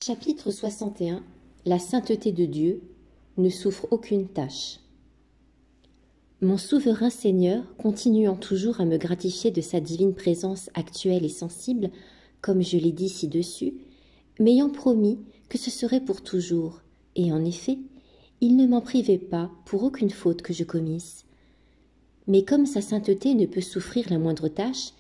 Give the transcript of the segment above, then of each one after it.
Chapitre 61. La sainteté de Dieu ne souffre aucune tâche. Mon souverain Seigneur, continuant toujours à me gratifier de sa divine présence actuelle et sensible, comme je l'ai dit ci-dessus, m'ayant promis que ce serait pour toujours, et en effet, il ne m'en privait pas pour aucune faute que je commisse. Mais comme sa sainteté ne peut souffrir la moindre tâche,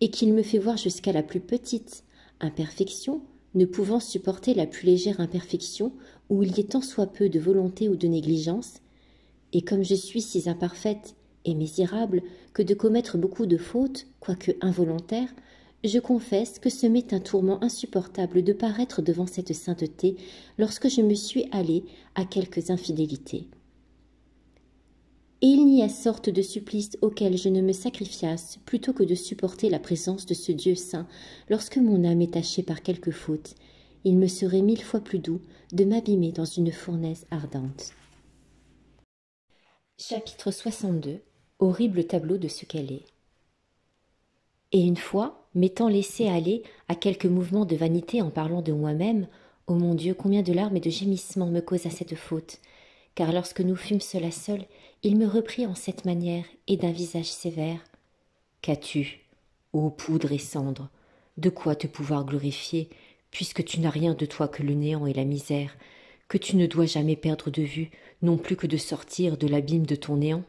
et qu'il me fait voir jusqu'à la plus petite imperfection, ne pouvant supporter la plus légère imperfection où il y ait tant soit peu de volonté ou de négligence, et comme je suis si imparfaite et misérable que de commettre beaucoup de fautes, quoique involontaires, je confesse que ce m'est un tourment insupportable de paraître devant cette sainteté lorsque je me suis allée à quelques infidélités. Et il n'y a sorte de supplice auquel je ne me sacrifiasse plutôt que de supporter la présence de ce Dieu saint lorsque mon âme est tachée par quelque faute. Il me serait 1000 fois plus doux de m'abîmer dans une fournaise ardente. Chapitre 62. Horrible tableau de ce qu'elle est. Et une fois, m'étant laissé aller à quelques mouvements de vanité en parlant de moi-même, ô mon Dieu, combien de larmes et de gémissements me causa cette faute, car lorsque nous fûmes seuls à seul, il me reprit en cette manière et d'un visage sévère. Qu'as-tu, ô poudre et cendre, de quoi te pouvoir glorifier, puisque tu n'as rien de toi que le néant et la misère, que tu ne dois jamais perdre de vue, non plus que de sortir de l'abîme de ton néant?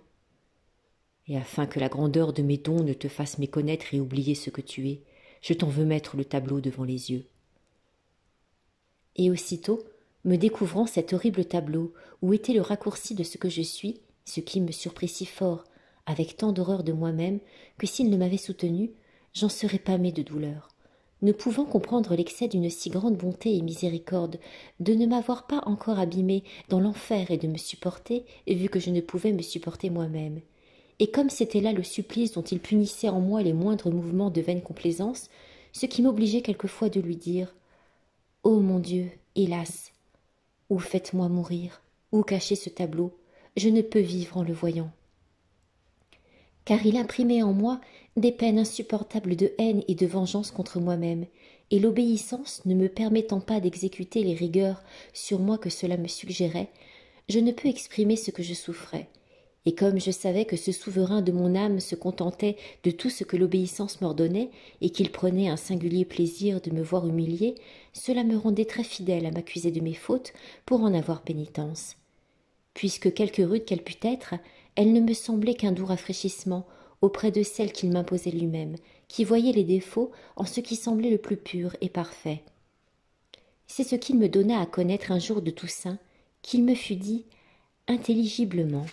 Et afin que la grandeur de mes dons ne te fasse méconnaître et oublier ce que tu es, je t'en veux mettre le tableau devant les yeux. Et aussitôt, me découvrant cet horrible tableau, où était le raccourci de ce que je suis, ce qui me surprit si fort, avec tant d'horreur de moi-même, que s'il ne m'avait soutenu, j'en serais pâmée de douleur. Ne pouvant comprendre l'excès d'une si grande bonté et miséricorde, de ne m'avoir pas encore abîmée dans l'enfer et de me supporter, vu que je ne pouvais me supporter moi-même. Et comme c'était là le supplice dont il punissait en moi les moindres mouvements de vaine complaisance, ce qui m'obligeait quelquefois de lui dire « Ô mon Dieu, hélas, ou faites-moi mourir, ou cachez ce tableau, je ne peux vivre en le voyant. » Car il imprimait en moi des peines insupportables de haine et de vengeance contre moi-même, et l'obéissance ne me permettant pas d'exécuter les rigueurs sur moi que cela me suggérait, je ne peux exprimer ce que je souffrais. Et comme je savais que ce souverain de mon âme se contentait de tout ce que l'obéissance m'ordonnait, et qu'il prenait un singulier plaisir de me voir humiliée, cela me rendait très fidèle à m'accuser de mes fautes pour en avoir pénitence. Puisque quelque rude qu'elle pût être, elle ne me semblait qu'un doux rafraîchissement auprès de celle qu'il m'imposait lui-même, qui voyait les défauts en ce qui semblait le plus pur et parfait. C'est ce qu'il me donna à connaître un jour de Toussaint, qu'il me fut dit intelligiblement.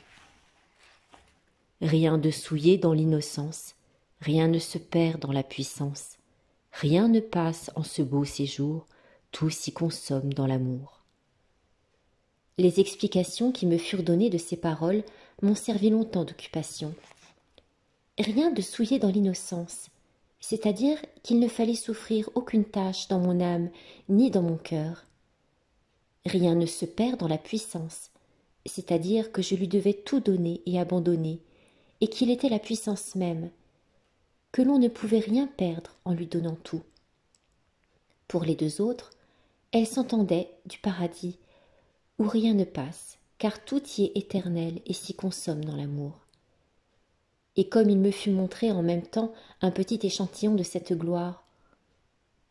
Rien de souillé dans l'innocence, rien ne se perd dans la puissance, rien ne passe en ce beau séjour, tout s'y consomme dans l'amour. Les explications qui me furent données de ces paroles m'ont servi longtemps d'occupation. Rien de souillé dans l'innocence, c'est-à-dire qu'il ne fallait souffrir aucune tâche dans mon âme ni dans mon cœur. Rien ne se perd dans la puissance, c'est-à-dire que je lui devais tout donner et abandonner, et qu'il était la puissance même, que l'on ne pouvait rien perdre en lui donnant tout. Pour les deux autres, elles s'entendaient du paradis, où rien ne passe, car tout y est éternel et s'y consomme dans l'amour. Et comme il me fut montré en même temps un petit échantillon de cette gloire,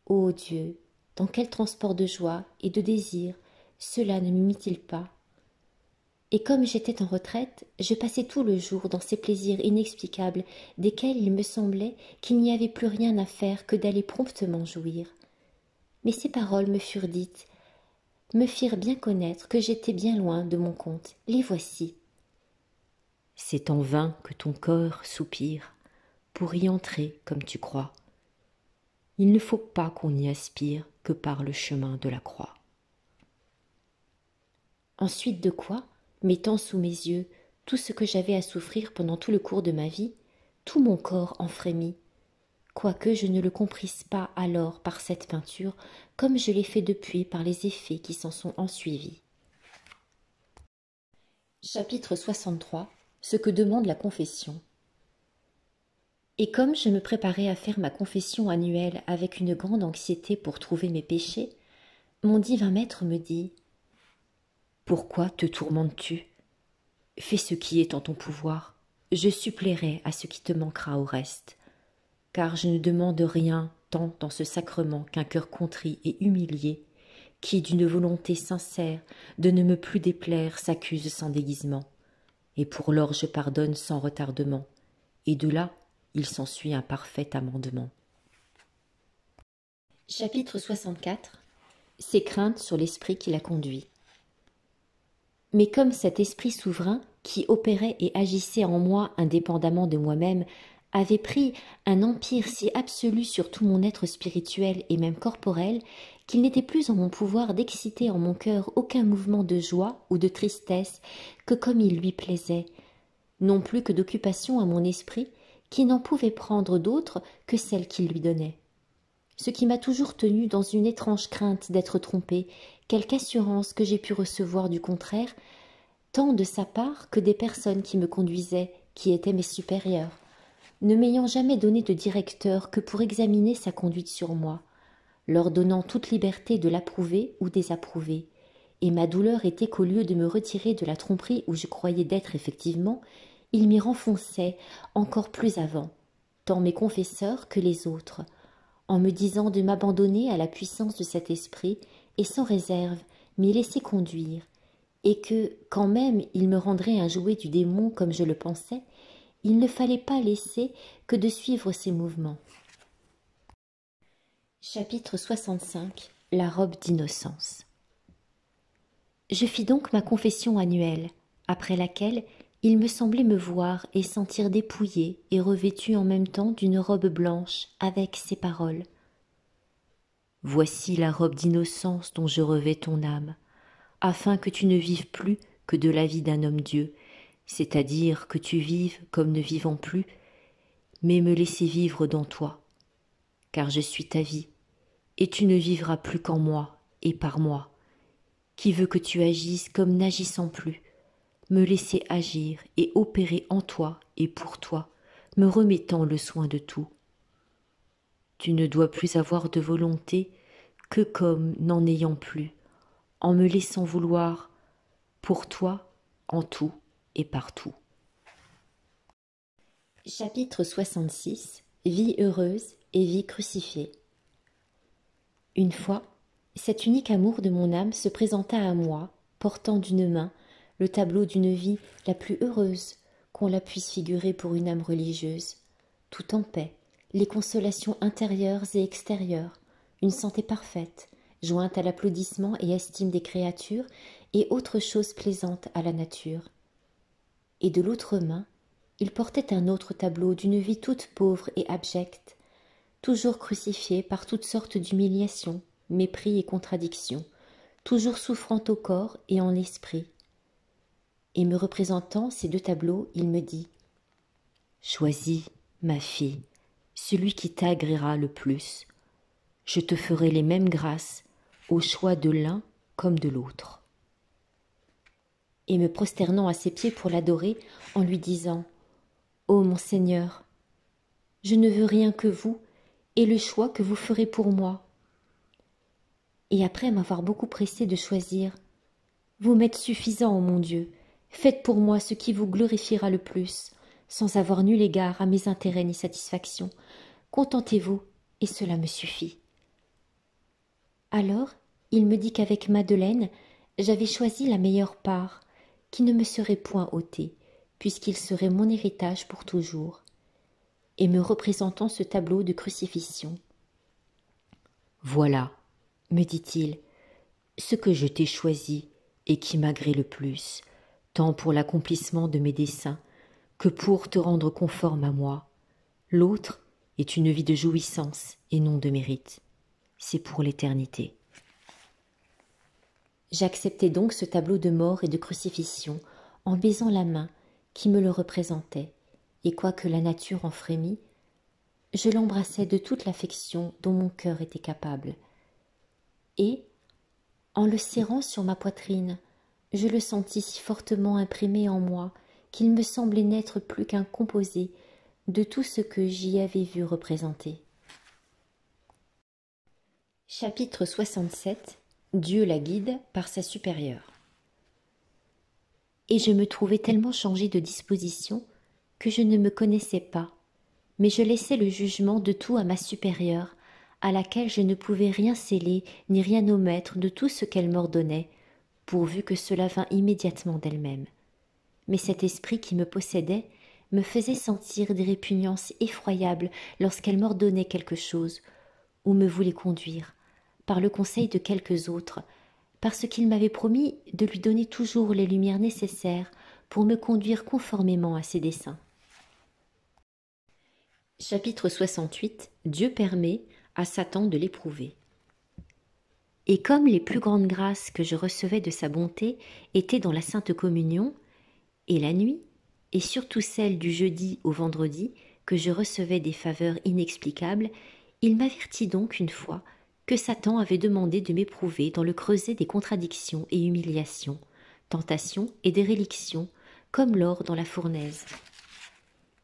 ô Dieu, dans quel transport de joie et de désir cela ne m'imit-il pas? Et comme j'étais en retraite, je passais tout le jour dans ces plaisirs inexplicables desquels il me semblait qu'il n'y avait plus rien à faire que d'aller promptement jouir. Mais ces paroles me furent dites, me firent bien connaître que j'étais bien loin de mon compte. Les voici. C'est en vain que ton cœur soupire pour y entrer comme tu crois. Il ne faut pas qu'on y aspire que par le chemin de la croix. Ensuite de quoi, mettant sous mes yeux tout ce que j'avais à souffrir pendant tout le cours de ma vie, tout mon corps en frémit, quoique je ne le comprisse pas alors par cette peinture, comme je l'ai fait depuis par les effets qui s'en sont ensuivis. Chapitre 63. Ce que demande la confession. Et comme je me préparais à faire ma confession annuelle avec une grande anxiété pour trouver mes péchés, mon divin maître me dit « Pourquoi te tourmentes-tu? Fais ce qui est en ton pouvoir. Je suppléerai à ce qui te manquera au reste. Car je ne demande rien tant dans ce sacrement qu'un cœur contrit et humilié, qui, d'une volonté sincère de ne me plus déplaire, s'accuse sans déguisement. Et pour lors je pardonne sans retardement. Et de là, il s'ensuit un parfait amendement. » Chapitre 64. Ses craintes sur l'esprit qui l'a conduit. Mais comme cet esprit souverain, qui opérait et agissait en moi indépendamment de moi-même, avait pris un empire si absolu sur tout mon être spirituel et même corporel, qu'il n'était plus en mon pouvoir d'exciter en mon cœur aucun mouvement de joie ou de tristesse que comme il lui plaisait, non plus que d'occupation à mon esprit, qui n'en pouvait prendre d'autre que celle qu'il lui donnait. Ce qui m'a toujours tenu dans une étrange crainte d'être trompée, quelque assurance que j'ai pu recevoir du contraire, tant de sa part que des personnes qui me conduisaient, qui étaient mes supérieurs, ne m'ayant jamais donné de directeur que pour examiner sa conduite sur moi, leur donnant toute liberté de l'approuver ou désapprouver, et ma douleur était qu'au lieu de me retirer de la tromperie où je croyais d'être effectivement, il m'y renfonçait encore plus avant, tant mes confesseurs que les autres, en me disant de m'abandonner à la puissance de cet esprit et sans réserve m'y laisser conduire, et que, quand même il me rendrait un jouet du démon comme je le pensais, il ne fallait pas laisser que de suivre ses mouvements. Chapitre 65. La robe d'innocence. Je fis donc ma confession annuelle, après laquelle il me semblait me voir et sentir dépouillée et revêtue en même temps d'une robe blanche avec ces paroles. « Voici la robe d'innocence dont je revais ton âme, afin que tu ne vives plus que de la vie d'un homme-dieu, c'est-à-dire que tu vives comme ne vivant plus, mais me laisser vivre dans toi, car je suis ta vie, et tu ne vivras plus qu'en moi et par moi, qui veut que tu agisses comme n'agissant plus, me laisser agir et opérer en toi et pour toi, me remettant le soin de tout. Tu ne dois plus avoir de volonté que comme n'en ayant plus, en me laissant vouloir pour toi en tout et partout. Chapitre 66. Vie heureuse et vie crucifiée. Une fois, cet unique amour de mon âme se présenta à moi, portant d'une main le tableau d'une vie la plus heureuse qu'on la puisse figurer pour une âme religieuse, tout en paix, les consolations intérieures et extérieures, une santé parfaite, jointe à l'applaudissement et estime des créatures et autres choses plaisantes à la nature. Et de l'autre main, il portait un autre tableau d'une vie toute pauvre et abjecte, toujours crucifié par toutes sortes d'humiliations, mépris et contradictions, toujours souffrant au corps et en l'esprit. Et me représentant ces deux tableaux, il me dit « Choisis, ma fille, celui qui t'agréera le plus. Je te ferai les mêmes grâces au choix de l'un comme de l'autre. » Et me prosternant à ses pieds pour l'adorer, en lui disant « Ô mon Seigneur, je ne veux rien que vous et le choix que vous ferez pour moi. » Et après m'avoir beaucoup pressé de choisir, « Vous m'êtes suffisant, ô mon Dieu, faites pour moi ce qui vous glorifiera le plus, sans avoir nul égard à mes intérêts ni satisfaction. Contentez-vous, et cela me suffit. » Alors, il me dit qu'avec Madeleine, j'avais choisi la meilleure part, qui ne me serait point ôtée, puisqu'il serait mon héritage pour toujours, et me représentant ce tableau de crucifixion. « Voilà, me dit-il, ce que je t'ai choisi et qui m'agrée le plus, tant pour l'accomplissement de mes desseins que pour te rendre conforme à moi. L'autre est une vie de jouissance et non de mérite. C'est pour l'éternité. » J'acceptai donc ce tableau de mort et de crucifixion en baisant la main qui me le représentait, et quoique la nature en frémît, je l'embrassai de toute l'affection dont mon cœur était capable. Et, en le serrant sur ma poitrine, je le sentis si fortement imprimé en moi qu'il me semblait n'être plus qu'un composé de tout ce que j'y avais vu représenter. Chapitre 67. Dieu la guide par sa supérieure. Et je me trouvais tellement changée de disposition que je ne me connaissais pas, mais je laissais le jugement de tout à ma supérieure, à laquelle je ne pouvais rien sceller ni rien omettre de tout ce qu'elle m'ordonnait, pourvu que cela vînt immédiatement d'elle-même. Mais cet esprit qui me possédait me faisait sentir des répugnances effroyables lorsqu'elle m'ordonnait quelque chose, ou me voulait conduire, par le conseil de quelques autres, parce qu'il m'avait promis de lui donner toujours les lumières nécessaires pour me conduire conformément à ses desseins. Chapitre 68. Dieu permet à Satan de l'éprouver. Et comme les plus grandes grâces que je recevais de sa bonté étaient dans la Sainte Communion, et la nuit, et surtout celle du jeudi au vendredi, que je recevais des faveurs inexplicables, il m'avertit donc une fois que Satan avait demandé de m'éprouver dans le creuset des contradictions et humiliations, tentations et dérélictions, comme l'or dans la fournaise,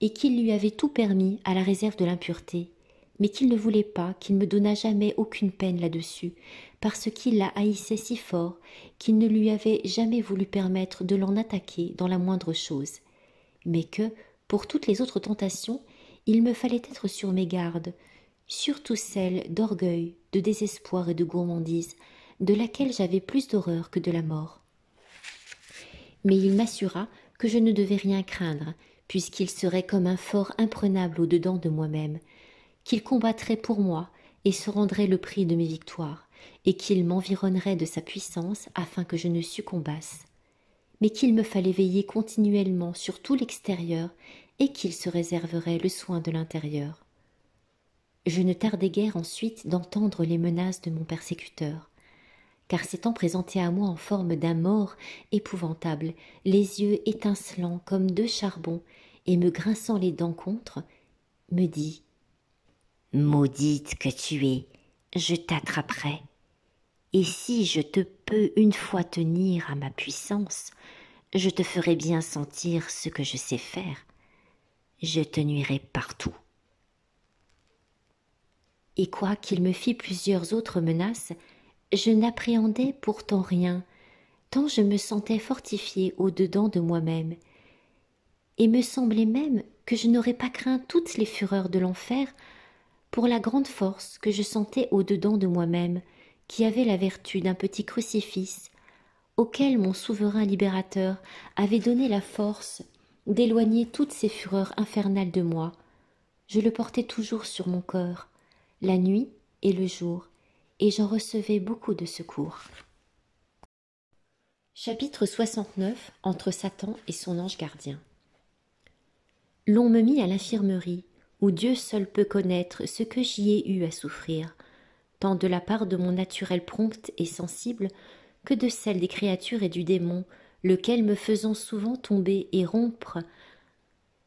et qu'il lui avait tout permis à la réserve de l'impureté, mais qu'il ne voulait pas qu'il me donnât jamais aucune peine là-dessus, parce qu'il la haïssait si fort qu'il ne lui avait jamais voulu permettre de l'en attaquer dans la moindre chose, mais que, pour toutes les autres tentations, il me fallait être sur mes gardes, surtout celle d'orgueil, de désespoir et de gourmandise, de laquelle j'avais plus d'horreur que de la mort. Mais il m'assura que je ne devais rien craindre, puisqu'il serait comme un fort imprenable au-dedans de moi-même, qu'il combattrait pour moi et se rendrait le prix de mes victoires, et qu'il m'environnerait de sa puissance afin que je ne succombasse, mais qu'il me fallait veiller continuellement sur tout l'extérieur et qu'il se réserverait le soin de l'intérieur. Je ne tardai guère ensuite d'entendre les menaces de mon persécuteur, car s'étant présenté à moi en forme d'un mort épouvantable, les yeux étincelants comme deux charbons et me grinçant les dents contre, me dit « Maudite que tu es, je t'attraperai. Et si je te peux une fois tenir à ma puissance, je te ferai bien sentir ce que je sais faire. Je te nuirai partout. » Et quoiqu'il me fît plusieurs autres menaces, je n'appréhendais pourtant rien, tant je me sentais fortifiée au-dedans de moi-même, et me semblait même que je n'aurais pas craint toutes les fureurs de l'enfer pour la grande force que je sentais au-dedans de moi-même, qui avait la vertu d'un petit crucifix, auquel mon souverain libérateur avait donné la force d'éloigner toutes ces fureurs infernales de moi. Je le portais toujours sur mon cœur, la nuit et le jour, et j'en recevais beaucoup de secours. Chapitre 69. Entre Satan et son ange gardien. L'on me mit à l'infirmerie, où Dieu seul peut connaître ce que j'y ai eu à souffrir, tant de la part de mon naturel prompt et sensible que de celle des créatures et du démon, lequel me faisant souvent tomber et rompre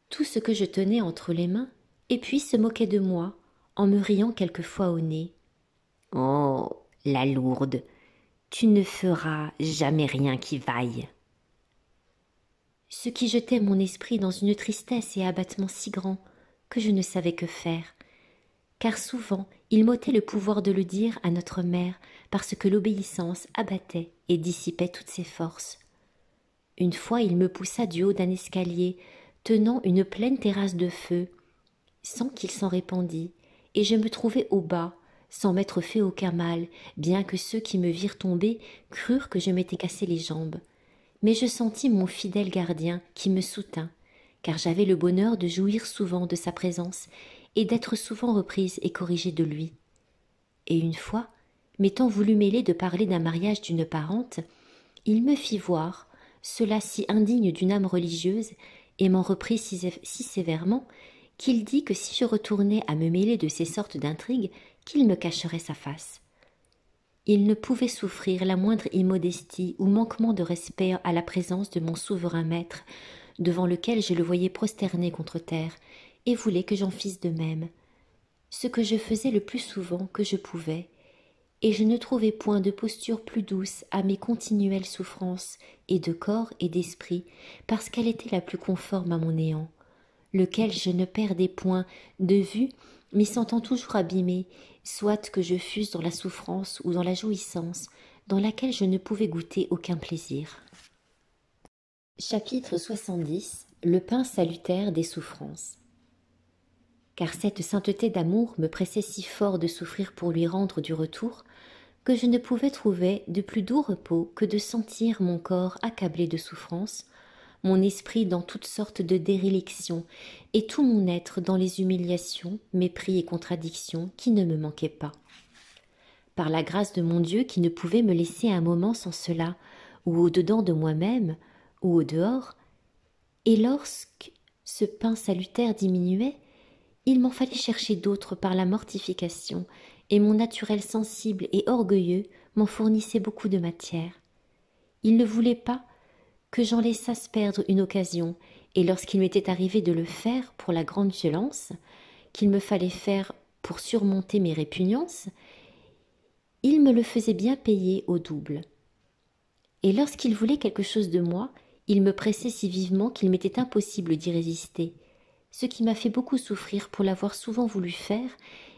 tout ce que je tenais entre les mains, et puis se moquait de moi, en me riant quelquefois au nez. « Oh, la lourde, tu ne feras jamais rien qui vaille. » Ce qui jetait mon esprit dans une tristesse et abattement si grands que je ne savais que faire, car souvent il m'ôtait le pouvoir de le dire à notre mère, parce que l'obéissance abattait et dissipait toutes ses forces. Une fois il me poussa du haut d'un escalier, tenant une pleine terrasse de feu, sans qu'il s'en répandît, et je me trouvai au bas, sans m'être fait aucun mal, bien que ceux qui me virent tomber crurent que je m'étais cassé les jambes. Mais je sentis mon fidèle gardien qui me soutint, car j'avais le bonheur de jouir souvent de sa présence et d'être souvent reprise et corrigée de lui. Et une fois, m'étant voulu mêler de parler d'un mariage d'une parente, il me fit voir, cela si indigne d'une âme religieuse, et m'en reprit si sévèrement, qu'il dit que si je retournais à me mêler de ces sortes d'intrigues, qu'il me cacherait sa face. Il ne pouvait souffrir la moindre immodestie ou manquement de respect à la présence de mon souverain maître, devant lequel je le voyais prosterné contre terre, et voulait que j'en fisse de même, ce que je faisais le plus souvent que je pouvais, et je ne trouvais point de posture plus douce à mes continuelles souffrances, et de corps et d'esprit, parce qu'elle était la plus conforme à mon néant, lequel je ne perdais point de vue, m'y sentant toujours abîmé, soit que je fusse dans la souffrance ou dans la jouissance, dans laquelle je ne pouvais goûter aucun plaisir. Chapitre 70. Le pain salutaire des souffrances. Car cette sainteté d'amour me pressait si fort de souffrir pour lui rendre du retour, que je ne pouvais trouver de plus doux repos que de sentir mon corps accablé de souffrance, mon esprit dans toutes sortes de dérélictions, et tout mon être dans les humiliations, mépris et contradictions qui ne me manquaient pas. Par la grâce de mon Dieu qui ne pouvait me laisser un moment sans cela, ou au-dedans de moi-même, ou au dehors, et lorsque ce pain salutaire diminuait, il m'en fallait chercher d'autres par la mortification, et mon naturel sensible et orgueilleux m'en fournissait beaucoup de matière. Il ne voulait pas que j'en laissasse perdre une occasion, et lorsqu'il m'était arrivé de le faire pour la grande violence, qu'il me fallait faire pour surmonter mes répugnances, il me le faisait bien payer au double. Et lorsqu'il voulait quelque chose de moi, il me pressait si vivement qu'il m'était impossible d'y résister, ce qui m'a fait beaucoup souffrir pour l'avoir souvent voulu faire,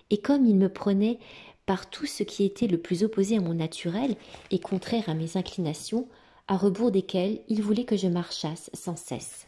et comme il me prenait par tout ce qui était le plus opposé à mon naturel et contraire à mes inclinations, à rebours desquelles il voulait que je marchasse sans cesse.